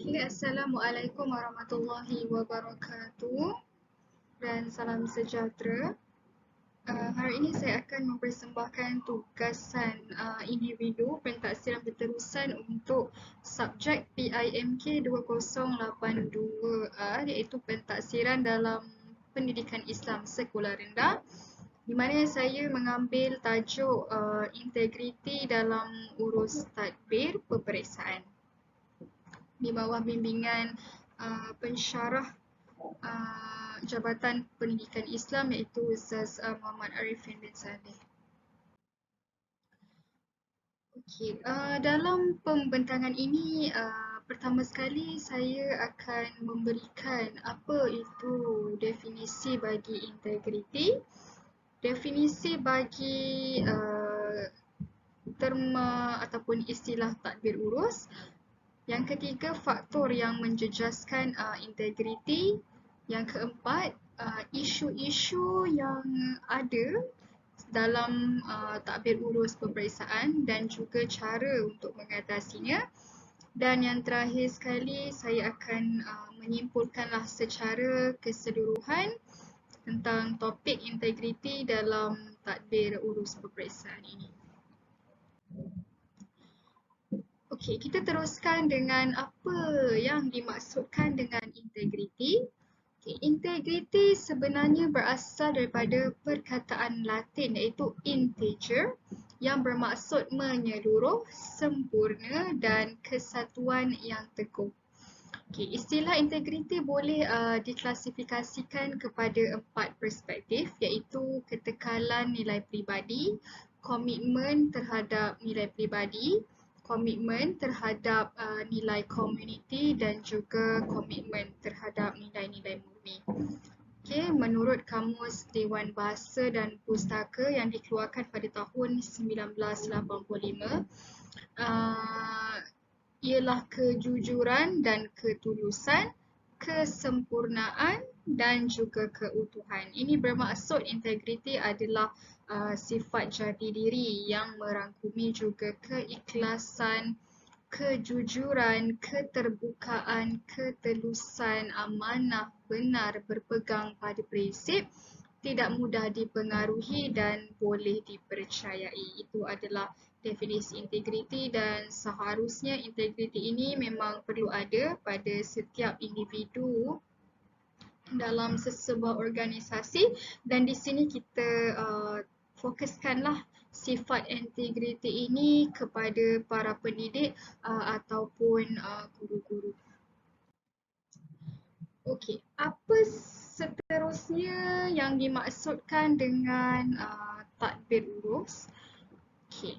Okay, Assalamualaikum warahmatullahi wabarakatuh dan salam sejahtera. Hari ini saya akan mempersembahkan tugasan individu pentaksiran berterusan untuk subjek PIMK 2082 iaitu pentaksiran dalam pendidikan Islam sekolah rendah, di mana saya mengambil tajuk integriti dalam urus tadbir peperiksaan di bawah bimbingan pensyarah Jabatan Pendidikan Islam iaitu Ustaz Muhammad Arifin bin Saleh. Okey, dalam pembentangan ini pertama sekali saya akan memberikan apa itu definisi bagi integriti, definisi bagi terma ataupun istilah tadbir urus. Yang ketiga, faktor yang menjejaskan integriti. Yang keempat, isu-isu yang ada dalam tadbir urus peperiksaan dan juga cara untuk mengatasinya. Dan yang terakhir sekali, saya akan menyimpulkanlah secara keseluruhan tentang topik integriti dalam tadbir urus peperiksaan ini. Okey, kita teruskan dengan apa yang dimaksudkan dengan integriti. Okay, integriti sebenarnya berasal daripada perkataan Latin iaitu integer yang bermaksud menyeluruh, sempurna dan kesatuan yang teguh. Okay, istilah integriti boleh diklasifikasikan kepada 4 perspektif iaitu ketekalan nilai peribadi, komitmen terhadap nilai peribadi, komitmen terhadap nilai komuniti dan juga komitmen terhadap nilai-nilai murni. Okay, menurut Kamus Dewan Bahasa dan Pustaka yang dikeluarkan pada tahun 1985, ialah kejujuran dan ketulusan, kesempurnaan dan juga keutuhan. Ini bermaksud integriti adalah sifat jati diri yang merangkumi juga keikhlasan, kejujuran, keterbukaan, ketelusan, amanah, benar, berpegang pada prinsip, tidak mudah dipengaruhi dan boleh dipercayai. Itu adalah definisi integriti dan seharusnya integriti ini memang perlu ada pada setiap individu dalam sesebuah organisasi, dan di sini kita fokuskanlah sifat integriti ini kepada para pendidik ataupun guru-guru. Okey, apa seterusnya yang dimaksudkan dengan tadbir urus? Okey.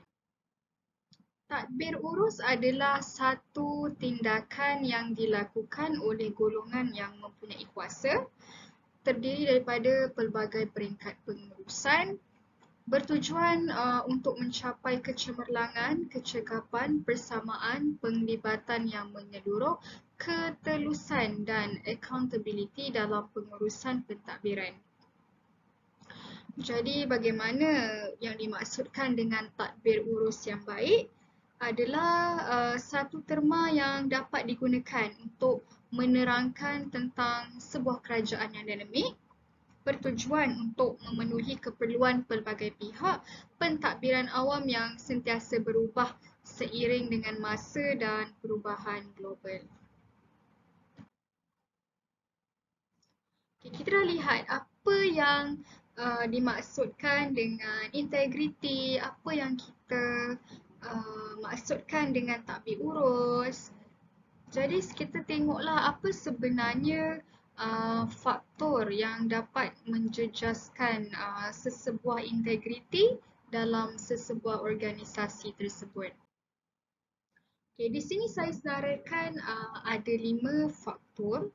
Tadbir urus adalah satu tindakan yang dilakukan oleh golongan yang mempunyai kuasa, terdiri daripada pelbagai peringkat pengurusan, bertujuan untuk mencapai kecemerlangan, kecekapan, persamaan, penglibatan yang menyeluruh, ketelusan dan accountability dalam pengurusan pentadbiran. Jadi bagaimana yang dimaksudkan dengan tadbir urus yang baik adalah satu terma yang dapat digunakan untuk menerangkan tentang sebuah kerajaan yang dinamik, bertujuan untuk memenuhi keperluan pelbagai pihak, pentadbiran awam yang sentiasa berubah seiring dengan masa dan perubahan global. Okay, kita dah lihat apa yang dimaksudkan dengan integriti, apa yang kita maksudkan dengan tadbir urus. Jadi kita tengoklah apa sebenarnya faktor yang dapat menjejaskan sesebuah integriti dalam sesebuah organisasi tersebut. Okay, di sini saya senaraikan ada 5 faktor.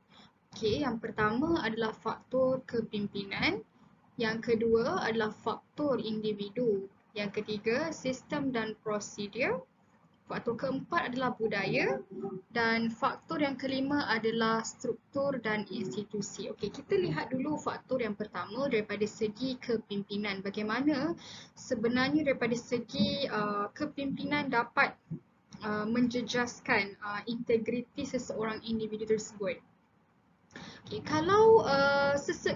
Okay, yang pertama adalah faktor kepimpinan, yang kedua adalah faktor individu, yang ketiga sistem dan prosedur, faktor keempat adalah budaya, dan faktor yang kelima adalah struktur dan institusi. Okey, kita lihat dulu faktor yang pertama daripada segi kepimpinan. Bagaimana sebenarnya daripada segi kepimpinan dapat menjejaskan integriti seseorang individu tersebut. Okay, kalau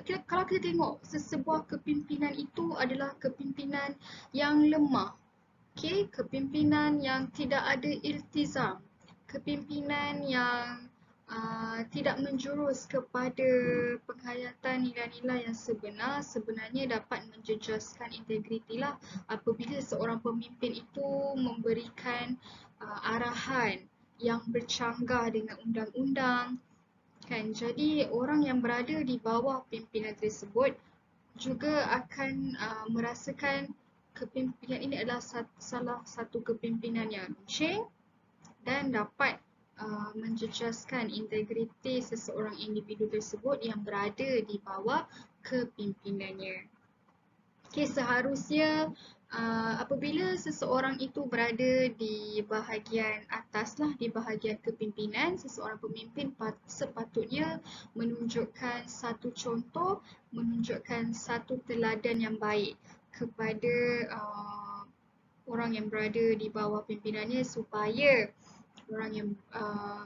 kita tengok sesebuah kepimpinan itu adalah kepimpinan yang lemah, okay, kepimpinan yang tidak ada iltizam, kepimpinan yang tidak menjurus kepada penghayatan nilai-nilai yang sebenarnya dapat menjejaskan integriti lah apabila seorang pemimpin itu memberikan arahan yang bercanggah dengan undang-undang. Kan, jadi orang yang berada di bawah pimpinan tersebut juga akan merasakan kepimpinan ini adalah salah satu kepimpinan yang runcing dan dapat menjejaskan integriti seseorang individu tersebut yang berada di bawah kepimpinannya. Okay, seharusnya apabila seseorang itu berada di bahagian atas lah, di bahagian kepimpinan, seseorang pemimpin sepatutnya menunjukkan satu contoh, menunjukkan satu teladan yang baik kepada orang yang berada di bawah pimpinannya supaya orang yang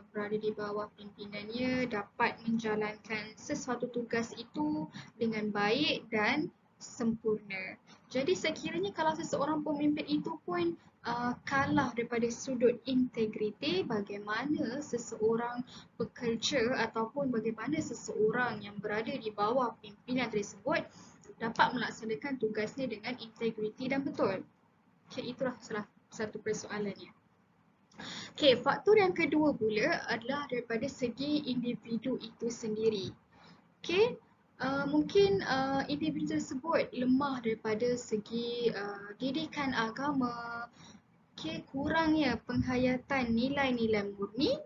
berada di bawah pimpinannya dapat menjalankan sesuatu tugas itu dengan baik dan sempurna. Jadi sekiranya kalau seseorang pemimpin itu pun kalah daripada sudut integriti, bagaimana seseorang pekerja ataupun bagaimana seseorang yang berada di bawah pimpinan tersebut dapat melaksanakan tugasnya dengan integriti dan betul. Okay, itulah salah satu persoalannya. Okay, faktor yang kedua pula adalah daripada segi individu itu sendiri. Okay, mungkin individu tersebut lemah daripada segi didikan agama, okay, kurangnya penghayatan nilai-nilai murni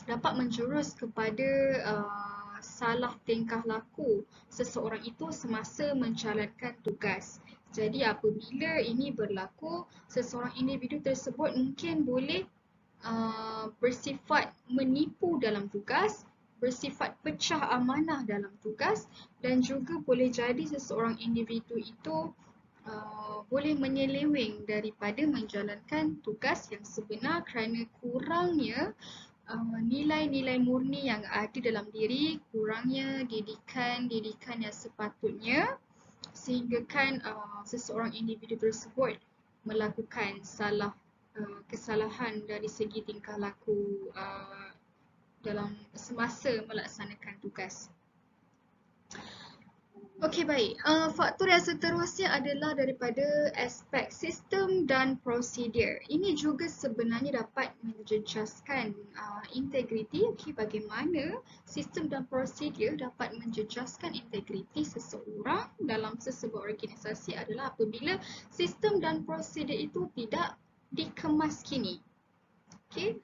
dapat menjurus kepada salah tingkah laku seseorang itu semasa menjalankan tugas. Jadi apabila ini berlaku, seseorang individu tersebut mungkin boleh bersifat menipu dalam tugas, bersifat pecah amanah dalam tugas dan juga boleh jadi seseorang individu itu boleh menyeleweng daripada menjalankan tugas yang sebenar kerana kurangnya nilai-nilai murni yang ada dalam diri, kurangnya didikan yang sepatutnya sehinggakan seseorang individu tersebut melakukan kesalahan dari segi tingkah laku dalam semasa melaksanakan tugas. Okey, baik. Faktor yang seterusnya adalah daripada aspek sistem dan prosedur. Ini juga sebenarnya dapat menjejaskan integriti. Okey, bagaimana sistem dan prosedur dapat menjejaskan integriti seseorang dalam sesebuah organisasi adalah apabila sistem dan prosedur itu tidak dikemaskini. Okey,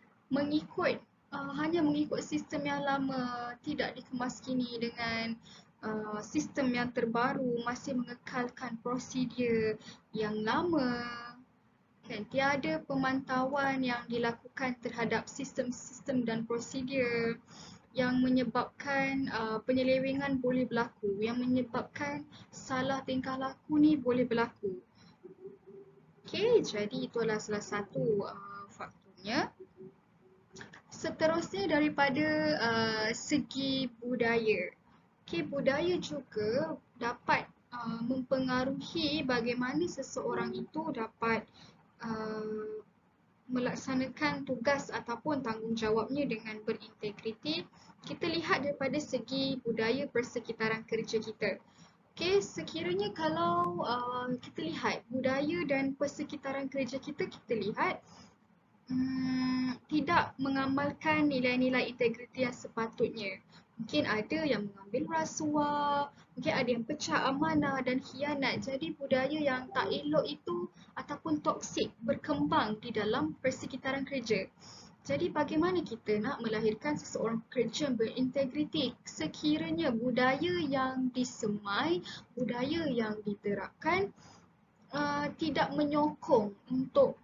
hanya mengikut sistem yang lama, tidak dikemaskini dengan sistem yang terbaru, masih mengekalkan prosedur yang lama, kan, tiada pemantauan yang dilakukan terhadap sistem-sistem dan prosedur yang menyebabkan penyelewengan boleh berlaku, yang menyebabkan salah tingkah laku ni boleh berlaku. Okey, jadi itulah salah satu faktornya. Seterusnya daripada segi budaya. Okay, budaya juga dapat mempengaruhi bagaimana seseorang itu dapat melaksanakan tugas ataupun tanggungjawabnya dengan berintegriti. Kita lihat daripada segi budaya persekitaran kerja kita. Okay, sekiranya kalau kita lihat budaya dan persekitaran kerja kita, kita lihat tidak mengamalkan nilai-nilai integriti yang sepatutnya. Mungkin ada yang mengambil rasuah, mungkin ada yang pecah amanah dan khianat. Jadi budaya yang tak elok itu ataupun toksik berkembang di dalam persekitaran kerja. Jadi bagaimana kita nak melahirkan seseorang pekerja yang berintegriti sekiranya budaya yang disemai, budaya yang diterapkan tidak menyokong untuk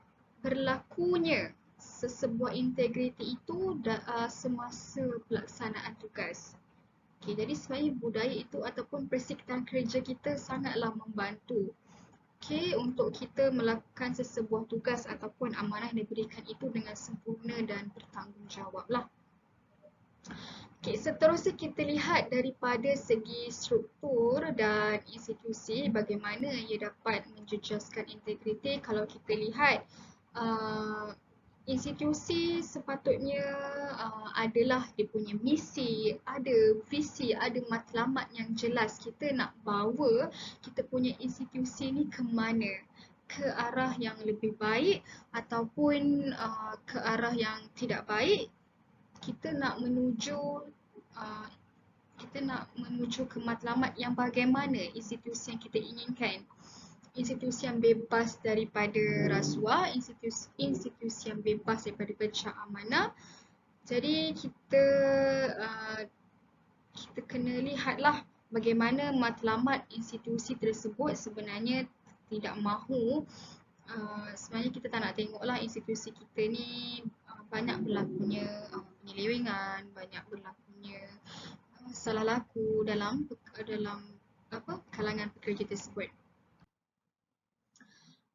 berlakunya sesebuah integriti itu semasa pelaksanaan tugas. Okay, jadi sebenarnya budaya itu ataupun persekitaran kerja kita sangatlah membantu. Okay, untuk kita melakukan sesebuah tugas ataupun amanah yang diberikan itu dengan sempurna dan bertanggungjawab lah. Okay, seterusnya kita lihat daripada segi struktur dan institusi bagaimana ia dapat menjejaskan integriti. Kalau kita lihat institusi sepatutnya adalah dia punya misi, ada visi, ada matlamat yang jelas. Kita nak bawa kita punya institusi ni ke mana? Ke arah yang lebih baik ataupun ke arah yang tidak baik. Kita nak menuju uh, ke matlamat yang bagaimana institusi yang kita inginkan. Institusi yang bebas daripada rasuah, institusi yang bebas daripada becak amanah. Jadi kita kena lihatlah bagaimana matlamat institusi tersebut sebenarnya tidak mahu. Sebenarnya kita tak nak tengoklah institusi kita ni banyak berlakunya penyelewengan, banyak berlakunya salah laku dalam kalangan pekerja tersebut.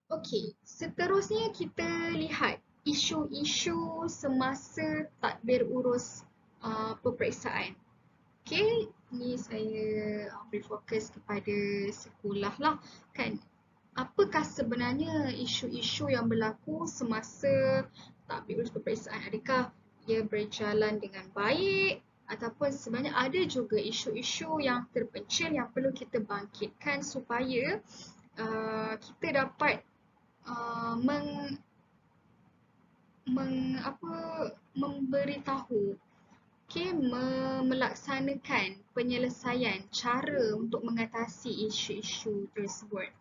Okey, seterusnya kita lihat isu-isu semasa tadbir urus peperiksaan. Okey, ni saya beri fokus kepada sekolah lah kan. Apakah sebenarnya isu-isu yang berlaku semasa tadbir urus peperiksaan? Adakah ia berjalan dengan baik ataupun sebenarnya ada juga isu-isu yang terpencil yang perlu kita bangkitkan supaya kita dapat memberitahu, melaksanakan penyelesaian cara untuk mengatasi isu-isu tersebut.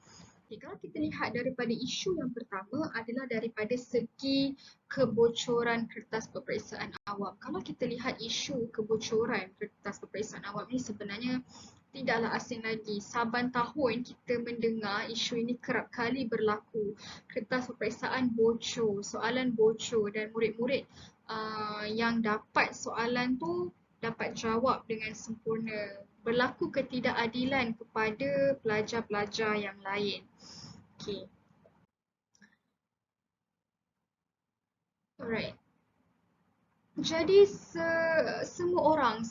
Kalau kita lihat daripada isu yang pertama adalah daripada segi kebocoran kertas peperiksaan awam. Kalau kita lihat isu kebocoran kertas peperiksaan awam ini sebenarnya tidaklah asing lagi. Saban tahun kita mendengar isu ini kerap kali berlaku. Kertas peperiksaan bocor, soalan bocor dan murid-murid yang dapat soalan tu dapat jawab dengan sempurna. Berlaku ketidakadilan kepada pelajar-pelajar yang lain. Okay. Alright. Jadi semua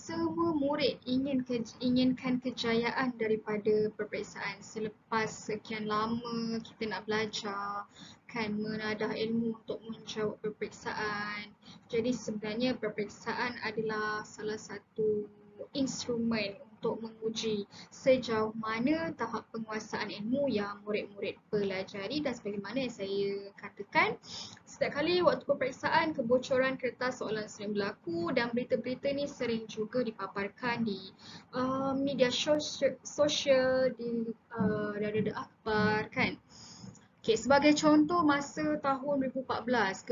murid inginkan kejayaan daripada peperiksaan. Selepas sekian lama kita nak belajar, kan menadah ilmu untuk menjawab peperiksaan. Jadi sebenarnya peperiksaan adalah salah satu instrumen untuk menguji sejauh mana tahap penguasaan ilmu yang murid-murid pelajari. Dan sebagaimana yang saya katakan, setiap kali waktu peperiksaan, kebocoran kertas soalan sering berlaku dan berita-berita ni sering juga dipaparkan di media sosial, di rada-rada akhbar kan. Okay, sebagai contoh masa tahun 2014,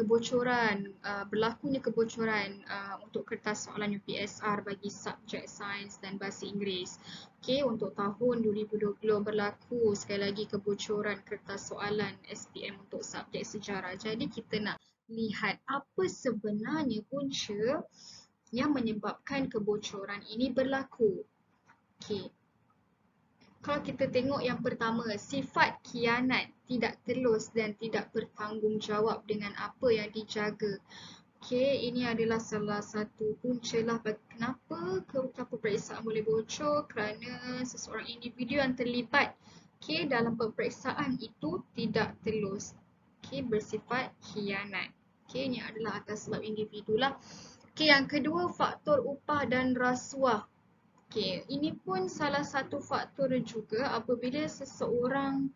berlakunya kebocoran untuk kertas soalan UPSR bagi subjek sains dan bahasa Inggeris. Okay, untuk tahun 2020 berlaku sekali lagi kebocoran kertas soalan SPM untuk subjek sejarah. Jadi kita nak lihat apa sebenarnya punca yang menyebabkan kebocoran ini berlaku. Okay. Kalau kita tengok yang pertama, sifat khianat, tidak telus dan tidak bertanggungjawab dengan apa yang dijaga. Okey, ini adalah salah satu punca lah kenapa peperiksaan boleh bocor, kerana seseorang individu yang terlibat dalam peperiksaan itu tidak telus. Bersifat khianat. Ini adalah atas sebab individu lah. Yang kedua, faktor upah dan rasuah. Ini pun salah satu faktor juga apabila seseorang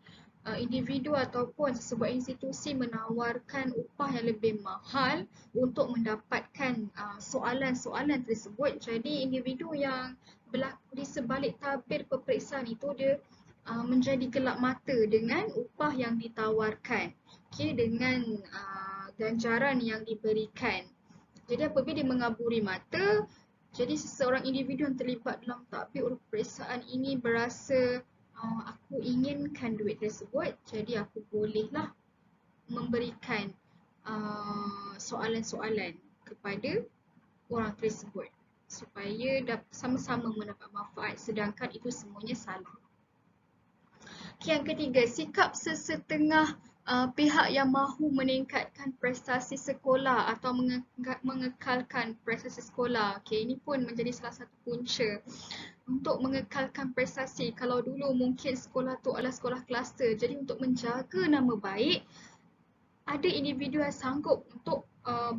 individu ataupun sesebuah institusi menawarkan upah yang lebih mahal untuk mendapatkan soalan-soalan tersebut. Jadi individu yang berlaku di sebalik tabir peperiksaan itu dia menjadi gelap mata dengan upah yang ditawarkan, dengan ganjaran yang diberikan. Jadi apabila dia mengaburi mata, jadi seseorang individu yang terlibat dalam tadbir urus peperiksaan ini berasa aku inginkan duit tersebut, jadi aku bolehlah memberikan soalan-soalan kepada orang tersebut supaya sama-sama mendapat manfaat, sedangkan itu semuanya salah. Yang ketiga, sikap sesetengah pihak yang mahu meningkatkan prestasi sekolah atau mengekalkan prestasi sekolah. Ini pun menjadi salah satu punca untuk mengekalkan prestasi. Kalau dulu mungkin sekolah tu adalah sekolah kluster, jadi untuk menjaga nama baik, ada individu yang sanggup untuk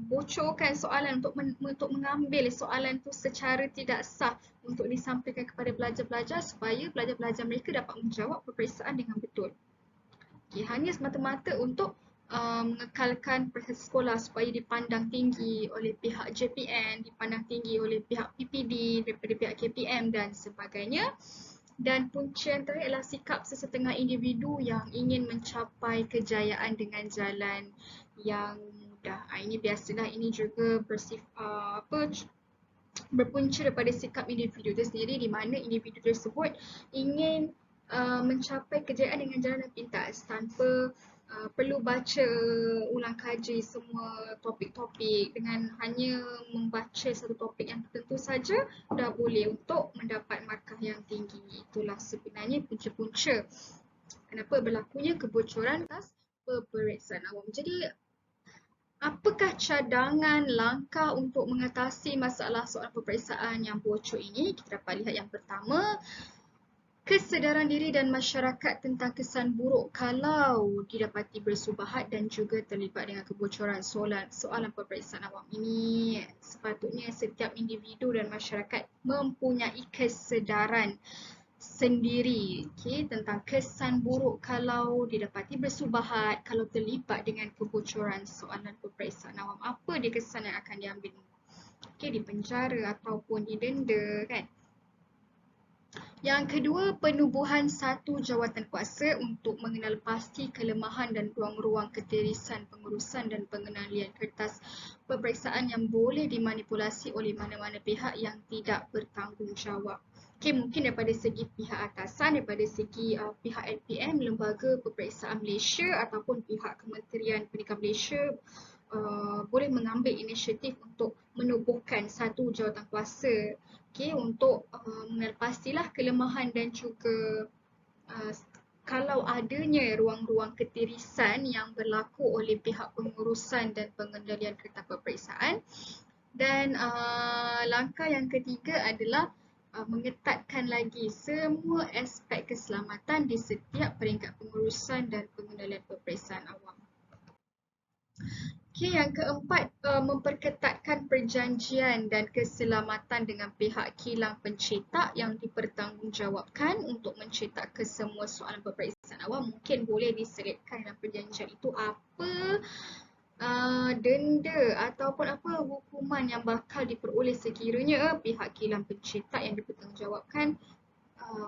bocorkan soalan, untuk mengambil soalan tu secara tidak sah untuk disampaikan kepada pelajar-pelajar supaya pelajar-pelajar mereka dapat menjawab peperiksaan dengan betul. Hanya semata-mata untuk mengekalkan prestasi sekolah supaya dipandang tinggi oleh pihak JPN, dipandang tinggi oleh pihak PPD, daripada pihak KPM dan sebagainya. Dan punca yang terakhir adalah sikap sesetengah individu yang ingin mencapai kejayaan dengan jalan yang mudah. Ini biasalah, ini juga berpunca daripada sikap individu itu sendiri, di mana individu tersebut ingin mencapai kejayaan dengan jalan yang pintas tanpa perlu baca ulang kaji semua topik-topik. Dengan hanya membaca satu topik yang tertentu saja dah boleh untuk mendapat markah yang tinggi. Itulah sebenarnya punca-punca kenapa berlakunya kebocoran atas peperiksaan awam. Jadi apakah cadangan langkah untuk mengatasi masalah soalan peperiksaan yang bocor ini? Kita dapat lihat yang pertama, kesedaran diri dan masyarakat tentang kesan buruk kalau didapati bersubahat dan juga terlibat dengan kebocoran soalan peperiksaan awam ini. Sepatutnya setiap individu dan masyarakat mempunyai kesedaran sendiri tentang kesan buruk kalau didapati bersubahat, kalau terlibat dengan kebocoran soalan peperiksaan awam. Apa dia kesan yang akan diambil? Dipenjara ataupun didenda, kan? Yang kedua, penubuhan satu jawatan kuasa untuk mengenal pasti kelemahan dan ruang-ruang ketirisan pengurusan dan pengendalian kertas peperiksaan yang boleh dimanipulasi oleh mana-mana pihak yang tidak bertanggungjawab. Mungkin daripada segi pihak atasan, daripada segi pihak LPM, Lembaga Peperiksaan Malaysia ataupun pihak Kementerian Pendidikan Malaysia boleh mengambil inisiatif untuk menubuhkan satu jawatan kuasa untuk mengenal pastilah kelemahan dan juga kalau adanya ruang-ruang ketirisan yang berlaku oleh pihak pengurusan dan pengendalian kertas peperiksaan. Dan langkah yang ketiga adalah mengetatkan lagi semua aspek keselamatan di setiap peringkat pengurusan dan pengendalian peperiksaan awam. Yang keempat, memperketatkan perjanjian dan keselamatan dengan pihak kilang pencetak yang dipertanggungjawabkan untuk mencetak kesemua soalan peperiksaan awam. Mungkin boleh diselitkan dalam perjanjian itu apa denda ataupun apa hukuman yang bakal diperoleh sekiranya pihak kilang pencetak yang dipertanggungjawabkan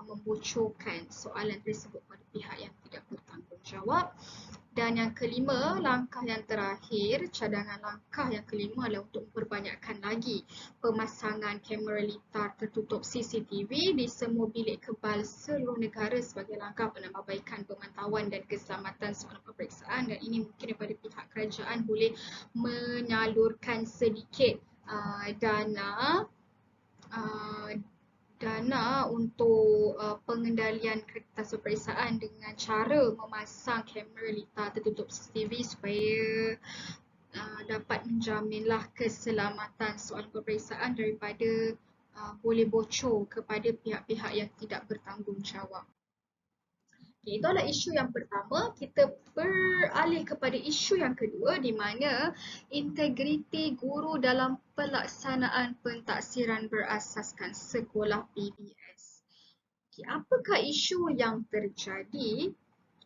membocorkan soalan tersebut pada pihak yang tidak bertanggungjawab. Dan yang kelima, langkah yang terakhir, cadangan langkah yang kelima adalah untuk memperbanyakkan lagi pemasangan kamera litar tertutup CCTV di semua bilik kebal seluruh negara sebagai langkah penambahbaikan pemantauan dan keselamatan soalan peperiksaan. Dan ini mungkin daripada pihak kerajaan boleh menyalurkan sedikit dana untuk pengendalian kertas peperiksaan dengan cara memasang kamera litar tertutup CCTV supaya dapat menjaminlah keselamatan soalan peperiksaan daripada boleh bocor kepada pihak-pihak yang tidak bertanggungjawab. Itu adalah isu yang pertama. Kita beralih kepada isu yang kedua di mana integriti guru dalam pelaksanaan pentaksiran berasaskan sekolah PBS. Apakah isu yang terjadi?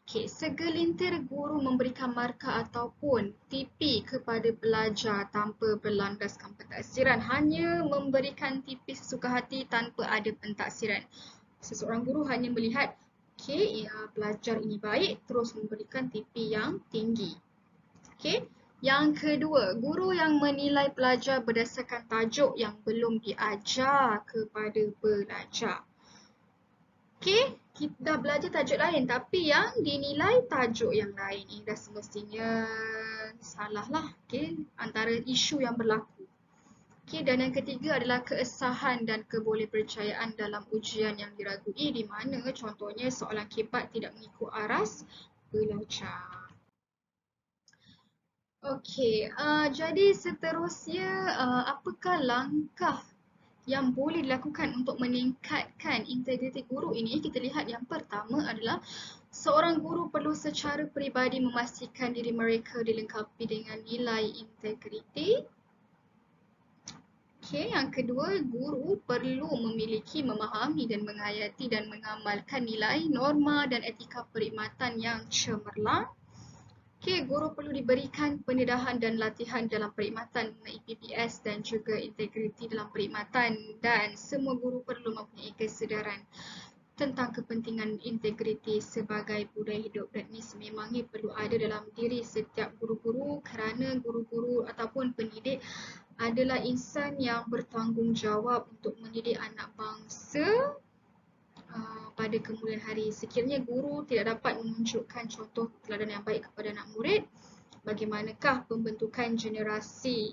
Segelintir guru memberikan markah ataupun TP kepada pelajar tanpa berlandaskan pentaksiran, hanya memberikan TP sesuka hati tanpa ada pentaksiran. Seseorang guru hanya melihat pelajar ini baik, terus memberikan TP yang tinggi. Yang kedua, guru yang menilai pelajar berdasarkan tajuk yang belum diajar kepada pelajar. Kita dah belajar tajuk lain tapi yang dinilai tajuk yang lain. Ini dah semestinya salah lah. Antara isu yang berlaku. Okey, dan yang ketiga adalah keesahan dan kebolehpercayaan dalam ujian yang diragui, di mana contohnya soalan kibat tidak mengikut aras belajar. Okey, jadi seterusnya, apakah langkah yang boleh dilakukan untuk meningkatkan integriti guru ini? Kita lihat yang pertama adalah seorang guru perlu secara peribadi memastikan diri mereka dilengkapi dengan nilai integriti. Okey, yang kedua, guru perlu memiliki, memahami dan menghayati dan mengamalkan nilai, norma dan etika perkhidmatan yang cemerlang. Okey, guru perlu diberikan pendedahan dan latihan dalam perkhidmatan mengenai PPS dan juga integriti dalam perkhidmatan, dan semua guru perlu mempunyai kesedaran tentang kepentingan integriti sebagai budaya hidup, dan ini sememangnya perlu ada dalam diri setiap guru-guru kerana guru-guru ataupun pendidik adalah insan yang bertanggungjawab untuk mendidik anak bangsa pada kemudian hari. Sekiranya guru tidak dapat menunjukkan contoh teladan yang baik kepada anak murid, bagaimanakah pembentukan generasi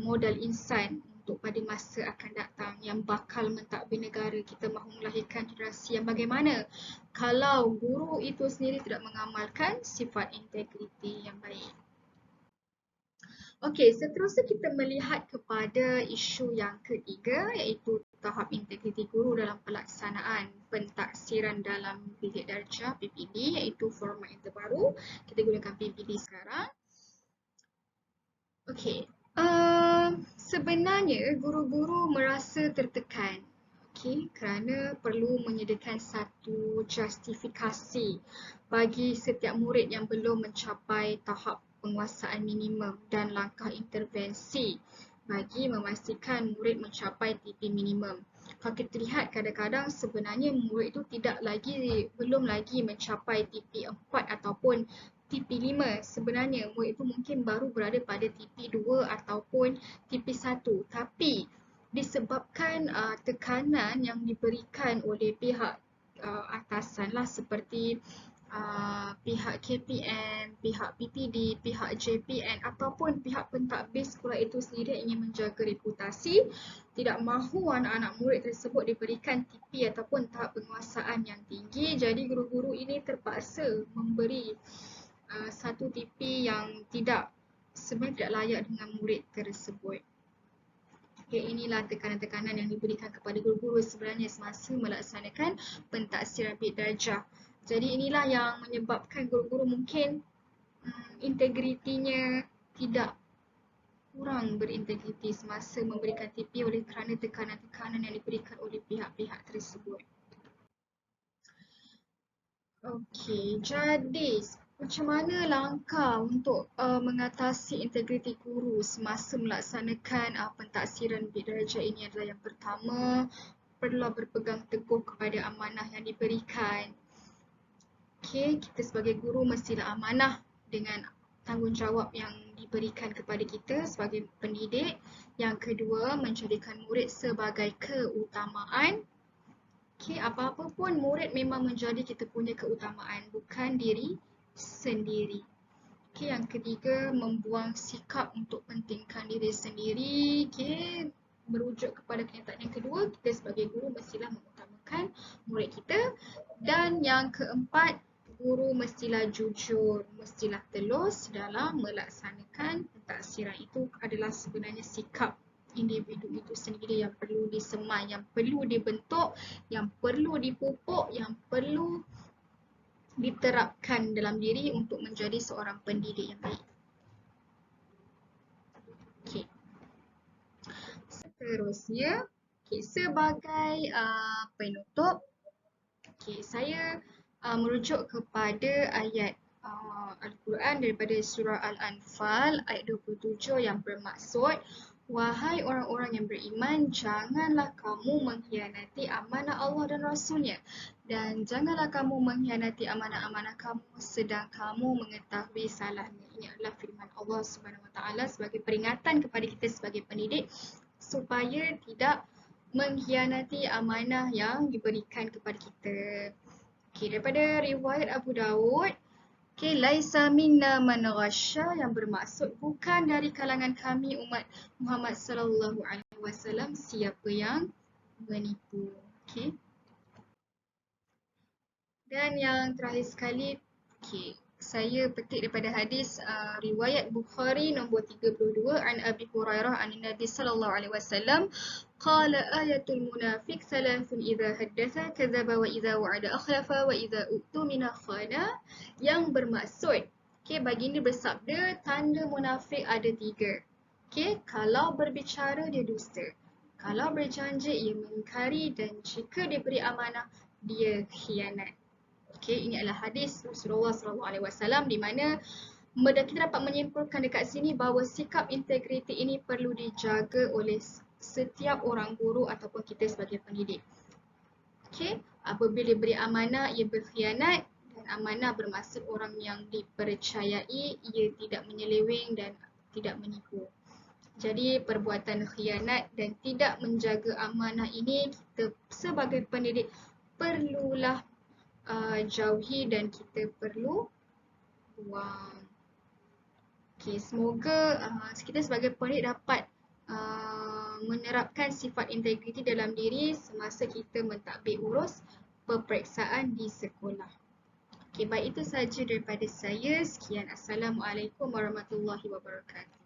modal insan untuk pada masa akan datang yang bakal mentadbir negara? Kita mahu melahirkan generasi yang bagaimana kalau guru itu sendiri tidak mengamalkan sifat integriti yang baik? Okey, seterusnya kita melihat kepada isu yang ketiga, iaitu tahap integriti guru dalam pelaksanaan pentaksiran dalam bidik darjah PPD, iaitu format yang terbaru. Kita gunakan PPD sekarang. Okey, sebenarnya guru-guru merasa tertekan, okey, kerana perlu menyediakan satu justifikasi bagi setiap murid yang belum mencapai tahap penguasaan minimum dan langkah intervensi bagi memastikan murid mencapai TP minimum. Kalau kita lihat, kadang-kadang sebenarnya murid itu belum lagi mencapai TP 4 ataupun TP5. Sebenarnya murid itu mungkin baru berada pada TP2 ataupun TP1, tapi disebabkan tekanan yang diberikan oleh pihak atasan lah, seperti pihak KPM, pihak PTD, pihak JPN ataupun pihak pentadbir sekolah itu sendiri ingin menjaga reputasi, tidak mahu anak-anak murid tersebut diberikan TP ataupun tahap penguasaan yang tinggi. Jadi guru-guru ini terpaksa memberi satu TP yang sebenarnya tidak layak dengan murid tersebut. Okay, inilah tekanan-tekanan yang diberikan kepada guru-guru sebenarnya semasa melaksanakan pentaksiran bidik darjah. Jadi inilah yang menyebabkan guru-guru mungkin integritinya tidak, kurang berintegriti semasa memberikan TP oleh kerana tekanan-tekanan yang diberikan oleh pihak-pihak tersebut. Okey, jadi macam mana langkah untuk mengatasi integriti guru semasa melaksanakan pentaksiran bidik darjah ini? Adalah yang pertama, perlulah berpegang teguh kepada amanah yang diberikan. Okey, kita sebagai guru mestilah amanah dengan tanggungjawab yang diberikan kepada kita sebagai pendidik. Yang kedua, menjadikan murid sebagai keutamaan. Okey, apa-apa pun murid memang menjadi kita punya keutamaan, bukan diri sendiri. Okey, yang ketiga, membuang sikap untuk pentingkan diri sendiri. Okey, merujuk kepada kenyataan yang kedua, kita sebagai guru mestilah mengutamakan murid kita. Dan yang keempat, guru mestilah jujur, mestilah telus dalam melaksanakan pentaksiran. Itu adalah sebenarnya sikap individu itu sendiri yang perlu disemai, yang perlu dibentuk, yang perlu dipupuk, yang perlu diterapkan dalam diri untuk menjadi seorang pendidik yang baik. Okay. Seterusnya, sebagai penutup, saya merujuk kepada ayat Al-Quran daripada surah Al-Anfal ayat 27 yang bermaksud, wahai orang-orang yang beriman, janganlah kamu mengkhianati amanah Allah dan Rasulnya, dan janganlah kamu mengkhianati amanah-amanah kamu sedang kamu mengetahui salahnya. Ini adalah firman Allah Subhanahu Wa Taala sebagai peringatan kepada kita sebagai pendidik supaya tidak mengkhianati amanah yang diberikan kepada kita. Okey, daripada riwayat Abu Daud, Okay, laisa minna man ghasya yang bermaksud bukan dari kalangan kami umat Muhammad sallallahu alaihi wasallam siapa yang menipu. Okay. Dan yang terakhir sekali, okay, saya petik daripada hadis riwayat Bukhari nombor 32 an Abi Hurairah an Nabi sallallahu alaihi wasallam qala ayatul munafiq thalathun idza haddatha kadzaba wa idza wa'ada akhlafa wa idza u'tumina khana, yang bermaksud, okay, baginda bersabda tanda munafik ada 3. Okay, kalau berbicara dia dusta, kalau berjanji ia mengingkari, dan jika diberi amanah dia khianat. Okay, ini adalah hadis Rasulullah SAW di mana kita dapat menyimpulkan dekat sini bahawa sikap integriti ini perlu dijaga oleh setiap orang guru ataupun kita sebagai pendidik. Okay, apabila diberi amanah ia berkhianat, dan amanah bermaksud orang yang dipercayai, ia tidak menyeleweng dan tidak menipu. Jadi perbuatan khianat dan tidak menjaga amanah ini kita sebagai pendidik perlulah jauhi dan kita perlu buang. Okay, semoga kita sebagai pendidik dapat menerapkan sifat integriti dalam diri semasa kita mentadbir urus peperiksaan di sekolah. Okay, baik, itu sahaja daripada saya. Sekian. Assalamualaikum warahmatullahi wabarakatuh.